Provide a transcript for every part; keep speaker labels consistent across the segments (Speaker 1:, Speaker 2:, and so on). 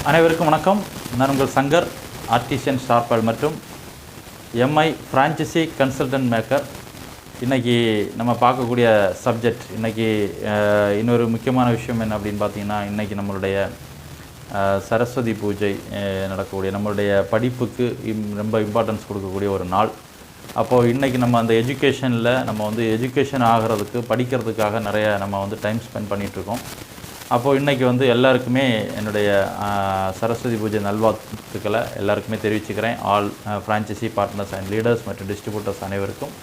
Speaker 1: அனைவருக்கும் வணக்கம். நான் உங்கள் சங்கர், ஆர்டிஷியன் ஷார்பல் மற்றும் எம்ஐ ஃப்ரான்ச்சைசி கன்சல்டன்ட் மேக்கர். இன்றைக்கி நம்ம பார்க்கக்கூடிய சப்ஜெக்ட், இன்றைக்கி இன்னொரு முக்கியமான விஷயம் என்ன அப்படின்னு பார்த்தீங்கன்னா, இன்றைக்கி நம்மளுடைய சரஸ்வதி பூஜை நடக்கக்கூடிய, நம்மளுடைய படிப்புக்கு ரொம்ப இம்பார்ட்டன்ஸ் கொடுக்கக்கூடிய ஒரு நாள். அப்போது இன்றைக்கி நம்ம அந்த எஜுகேஷனில் நம்ம எஜுகேஷன் ஆகிறதுக்கு, படிக்கிறதுக்காக நிறைய நம்ம டைம் ஸ்பெண்ட் பண்ணிகிட்ருக்கோம். அப்போது இன்றைக்கி எல்லாருக்குமே என்னுடைய சரஸ்வதி பூஜை நல்வாழ்த்துக்களை எல்லாருக்குமே தெரிவிச்சுக்கிறேன். All franchisee partners and leaders மற்றும் டிஸ்ட்ரிபியூட்டர்ஸ் அனைவருக்கும்.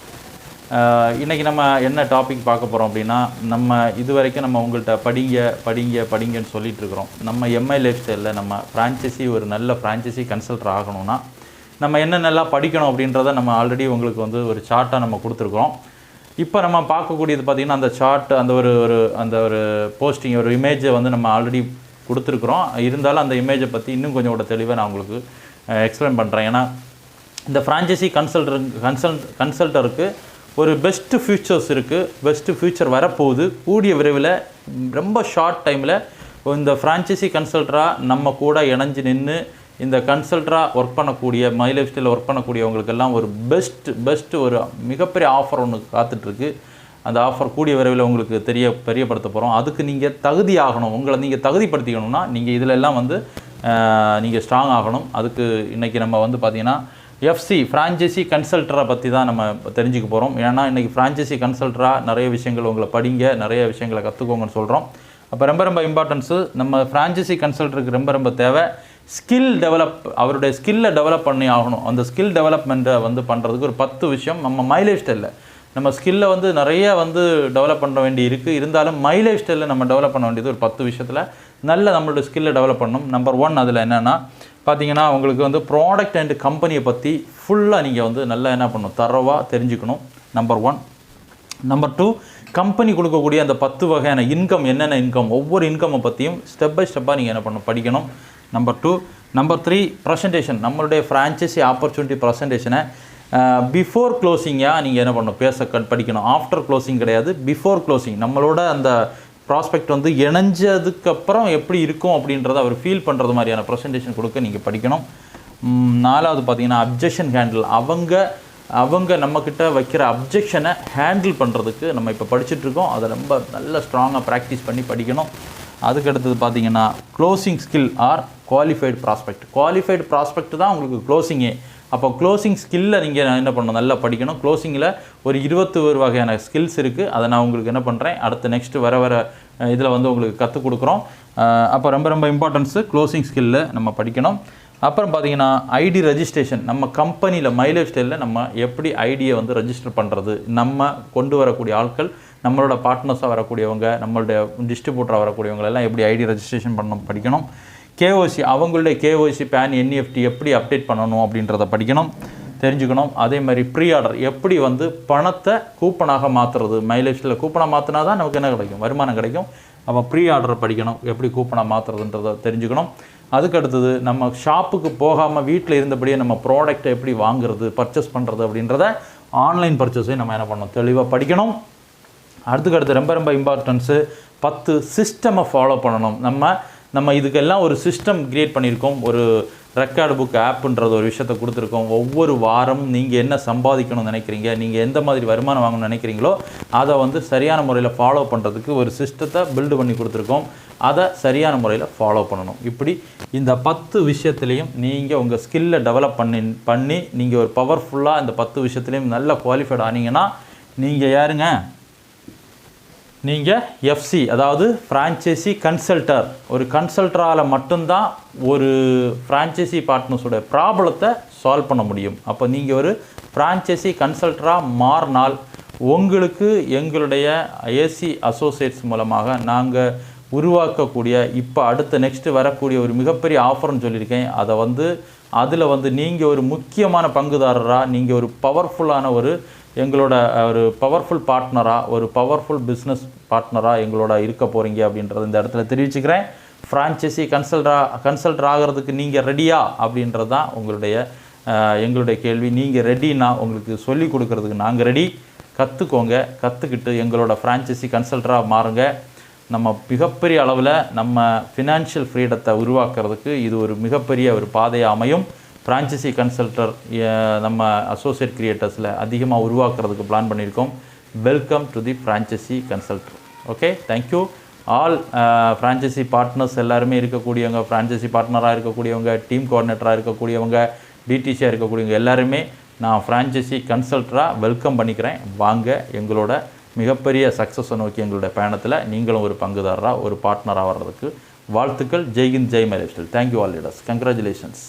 Speaker 1: இன்றைக்கி நம்ம என்ன டாபிக் பார்க்க போகிறோம் அப்படின்னா, நம்ம இது வரைக்கும் நம்ம உங்கள்கிட்ட படிங்கன்னு சொல்லிகிட்டு இருக்கிறோம். நம்ம எம்ஐ லைஃப் ஸ்டைலில் நம்ம ஃப்ரான்ச்சைசி ஒரு நல்ல ஃப்ரான்ச்சைசி கன்சல்டர் ஆகணும்னா நம்ம என்னென்னலாம் படிக்கணும் அப்படின்றத நம்ம ஆல்ரெடி உங்களுக்கு ஒரு சார்ட்டாக நம்ம கொடுத்துருக்குறோம். இப்போ நம்ம பார்க்கக்கூடியது பார்த்திங்கன்னா, அந்த சார்ட், அந்த ஒரு போஸ்டிங், ஒரு இமேஜை நம்ம ஆல்ரெடி கொடுத்துருக்குறோம். இருந்தாலும் அந்த இமேஜை பற்றி இன்னும் கொஞ்சம் கூட தெளிவாக நான் உங்களுக்கு எக்ஸ்பிளைன் பண்ணுறேன். ஏன்னா இந்த ஃப்ரான்ச்சைசி கன்சல்டருக்கு ஒரு பெஸ்ட்டு ஃபியூச்சர்ஸ் இருக்குது, பெஸ்ட்டு ஃபியூச்சர் வரப்போகுது. கூடிய விரைவில் ரொம்ப ஷார்ட் டைமில் இந்த ஃப்ரான்ச்சைசி கன்சல்டராக நம்ம கூட இணைஞ்சு நின்று இந்த கன்சல்டராக ஒர்க் பண்ணக்கூடிய, மை லைஃப் ஸ்டைலில் ஒர்க் பண்ணக்கூடியவங்களுக்கெல்லாம் ஒரு பெஸ்ட்டு ஒரு மிகப்பெரிய ஆஃபர் ஒன்று காத்துட்ருக்கு. அந்த ஆஃபர் கூடிய விரைவில் உங்களுக்கு தெரியப்படுத்த போகிறோம். அதுக்கு நீங்கள் தகுதி ஆகணும். உங்களை நீங்கள் தகுதிப்படுத்திக்கணும்னா நீங்கள் இதிலெல்லாம் நீங்கள் ஸ்ட்ராங் ஆகணும். அதுக்கு இன்றைக்கி நம்ம பார்த்திங்கன்னா எஃப்சி ஃப்ரான்ச்சைசி கன்சல்டரை பற்றி தான் நம்ம தெரிஞ்சுக்க போகிறோம். ஏன்னா இன்றைக்கி ஃப்ரான்ச்சைசி கன்சல்டராக நிறைய விஷயங்கள் உங்களை படிங்க, நிறைய விஷயங்களை கற்றுக்கோங்கன்னு சொல்கிறோம். அப்போ ரொம்ப இம்பார்ட்டன்ஸு நம்ம ஃப்ரான்ச்சைசி கன்சல்டருக்கு ரொம்ப தேவை ஸ்கில் டெவலப். அவருடைய ஸ்கில்லை டெவலப் பண்ணி ஆகணும். அந்த ஸ்கில் டெவலப்மெண்ட்டை பண்ணுறதுக்கு ஒரு 10 விஷயம் நம்ம மை லைஃப் ஸ்டைலில் நம்ம ஸ்கில்லை நிறைய டெவலப் பண்ண வேண்டி இருக்குது. இருந்தாலும் மை லைஃப் ஸ்டைலில் நம்ம டெவலப் பண்ண வேண்டியது ஒரு 10 விஷயத்தில் நல்ல நம்மளோட ஸ்கில்லை டெவலப் பண்ணணும். நம்பர் 1 அதில் என்னென்னா பார்த்தீங்கன்னா, உங்களுக்கு ப்ராடக்ட் அண்ட் கம்பெனியை பற்றி ஃபுல்லாக நீங்கள் நல்லா என்ன பண்ணணும், தரவாக தெரிஞ்சுக்கணும். நம்பர் 1. நம்பர் 2, கம்பெனி கொடுக்கக்கூடிய அந்த 10 வகையான இன்கம், என்னென்ன இன்கம், ஒவ்வொரு இன்கம்மை பற்றியும் ஸ்டெப் பை ஸ்டெப்பாக நீங்கள் என்ன பண்ணணும், படிக்கணும். நம்பர் 2. Number 3, presentation. நம்மளுடைய ஃப்ரான்ச்சைசி ஆப்பர்ச்சுனிட்டி ப்ரெசன்டேஷனை பிஃபோர் க்ளோசிங்காக நீங்கள் என்ன பண்ணணும், படிக்கணும். ஆஃப்டர் க்ளோசிங் கிடையாது, பிஃபோர் க்ளோசிங். நம்மளோட அந்த ப்ராஸ்பெக்ட் இணைஞ்சதுக்கப்புறம் எப்படி இருக்கும் அப்படின்றத அவர் ஃபீல் பண்ணுறது மாதிரியான ப்ரெசன்டேஷன் கொடுக்க நீங்கள் படிக்கணும். 4வது பார்த்தீங்கன்னா அப்ஜெக்ஷன் ஹேண்டில். அவங்க நம்மக்கிட்ட வைக்கிற அப்ஜெக்ஷனை ஹேண்டில் பண்ணுறதுக்கு நம்ம இப்போ படிச்சுட்ருக்கோம். அதை ரொம்ப நல்ல ஸ்ட்ராங்காக ப்ராக்டிஸ் பண்ணி படிக்கணும். அதுக்கடுத்தது பார்த்தீங்கன்னா closing skill R qualified prospect தான் உங்களுக்கு க்ளோசிங்கே. அப்போ க்ளோசிங் ஸ்கில்லை நீங்கள் என்ன பண்ணணும், நல்லா படிக்கணும். க்ளோசிங்கில் ஒரு 21 வகையான ஸ்கில்ஸ் இருக்குது. அதை நான் உங்களுக்கு என்ன பண்ணுறேன், அடுத்த நெக்ஸ்ட்டு வர இதில் உங்களுக்கு கற்றுக் கொடுக்குறோம். அப்போ ரொம்ப இம்பார்ட்டன்ஸு க்ளோசிங் ஸ்கில்ல நம்ம படிக்கணும். அப்புறம் பார்த்தீங்கன்னா ஐடி ரெஜிஸ்ட்ரேஷன். நம்ம கம்பெனியில் மை லைஃப் ஸ்டைலில் நம்ம எப்படி ஐடியை ரெஜிஸ்டர் பண்ணுறது, நம்ம கொண்டு வரக்கூடிய ஆட்கள், நம்மளோட பார்ட்னர்ஸாக வரக்கூடியவங்க, நம்மளுடைய டிஸ்ட்ரிபியூட்டராக வரக்கூடியவங்களெல்லாம் எப்படி ஐடி ரெஜிஸ்ட்ரேஷன் பண்ணணும் படிக்கணும். கேஒசி, அவங்களுடைய கேஒசி பேன் என்இஎஃப்டி எப்படி அப்டேட் பண்ணணும் அப்படின்றத படிக்கணும், தெரிஞ்சுக்கணும். அதே மாதிரி ப்ரீ ஆர்டர், எப்படி பணத்தை கூப்பனாக மாற்றுறது. மை லைஃப் ஸ்டைலில் கூப்பனாக மாற்றினா தான் நமக்கு என்ன கிடைக்கும், வருமானம் கிடைக்கும். அப்போ ப்ரீ ஆர்டரை படிக்கணும், எப்படி கூப்பனாக மாற்றுறதுன்றதை தெரிஞ்சுக்கணும். அதுக்கு அடுத்தது நம்ம ஷாப்புக்கு போகாமல் வீட்டில் இருந்தபடியே நம்ம ப்ராடக்டை எப்படி வாங்குறது, பர்ச்சேஸ் பண்ணுறது அப்படின்றத ஆன்லைன் பர்ச்சேஸையும் நம்ம என்ன பண்ணணும், தெளிவாக படிக்கணும். அடுத்து ரொம்ப இம்பார்ட்டன்ஸு 10 சிஸ்டமை ஃபாலோ பண்ணணும். நம்ம இதுக்கெல்லாம் ஒரு சிஸ்டம் க்ரியேட் பண்ணியிருக்கோம். ஒரு ரெக்கார்டு புக் ஆப்புன்றது ஒரு விஷயத்தை கொடுத்துருக்கோம். ஒவ்வொரு வாரம் நீங்கள் என்ன சம்பாதிக்கணும்னு நினைக்கிறீங்க, நீங்கள் எந்த மாதிரி வருமானம் வாங்கணும்னு நினைக்கிறீங்களோ அதை சரியான முறையில் ஃபாலோ பண்ணுறதுக்கு ஒரு சிஸ்டத்தை பில்டு பண்ணி கொடுத்துருக்கோம். அதை சரியான முறையில் ஃபாலோ பண்ணணும். இப்படி இந்த 10 விஷயத்துலேயும் நீங்கள் உங்கள் ஸ்கில்லை டெவலப் பண்ணி நீங்கள் ஒரு பவர்ஃபுல்லாக இந்த 10 விஷயத்துலேயும் நல்ல குவாலிஃபைட் ஆனீங்கன்னா நீங்கள் யாருங்க, நீங்கள் எஃப்சி, அதாவது ஃப்ரான்ச்சைசி கன்சல்டர். ஒரு கன்சல்டரால் மட்டும்தான் ஒரு ஃப்ரான்ச்சைசி பார்ட்னர்ஸோட ப்ராப்ளத்தை சால்வ் பண்ண முடியும். அப்போ நீங்கள் ஒரு ஃப்ரான்ச்சைசி கன்சல்டராக மாறினால் உங்களுக்கு எங்களுடைய ஏசி அசோசியேட்ஸ் மூலமாக நாங்கள் உருவாக்கக்கூடிய இப்போ அடுத்த நெக்ஸ்ட்டு வரக்கூடிய ஒரு மிகப்பெரிய ஆஃபர்னு சொல்லியிருக்கேன். அதில் நீங்கள் ஒரு முக்கியமான பங்குதாரராக, நீங்கள் ஒரு பவர்ஃபுல்லான எங்களோட ஒரு பவர்ஃபுல் பார்ட்னராக, ஒரு பவர்ஃபுல் பிஸ்னஸ் பார்ட்னராக எங்களோட இருக்க போகிறீங்க அப்படின்றத இந்த இடத்துல தெரிவிச்சுக்கிறேன். ஃப்ரான்ச்சைசி கன்சல்டர் ஆகிறதுக்கு நீங்கள் ரெடியா அப்படின்றது தான் எங்களுடைய கேள்வி. நீங்கள் ரெடினா உங்களுக்கு சொல்லிக் கொடுக்கறதுக்கு நாங்கள் ரெடி. கற்றுக்கோங்க, கற்றுக்கிட்டு எங்களோட ஃப்ரான்ச்சைசி கன்சல்டராக மாறுங்க. நம்ம மிகப்பெரிய அளவில் நம்ம ஃபினான்ஷியல் ஃப்ரீடத்தை உருவாக்குறதுக்கு இது ஒரு மிகப்பெரிய ஒரு பாதையாக அமையும். ஃப்ரான்ச்சைசி கன்சல்டர் நம்ம அசோசியேட் கிரியேட்டர்ஸில் அதிகமாக உருவாக்குறதுக்கு பிளான் பண்ணியிருக்கோம். Welcome to the franchisee consulter. Okay, thank you all. Franchisee partners எல்லாருமே இருக்கக்கூடியவங்க, ஃப்ரான்ச்சைசி பார்ட்னராக இருக்கக்கூடியவங்க, டீம் கோஆர்டினேட்டராக இருக்கக்கூடியவங்க, டிடிசியாக இருக்கக்கூடியவங்க எல்லாருமே நான் ஃப்ரான்ச்சைசி கன்சல்டராக வெல்கம் பண்ணிக்கிறேன். வாங்க, எங்களோட மிகப்பெரிய சக்ஸஸை நோக்கி எங்களுடைய பயணத்தில் நீங்களும் ஒரு பங்குதாரராக, ஒரு பார்ட்னராக வர்றதுக்கு வாழ்த்துக்கள். ஜெய்ஹிந்த், ஜெய் my lifestyle. Thank you all leaders. Congratulations.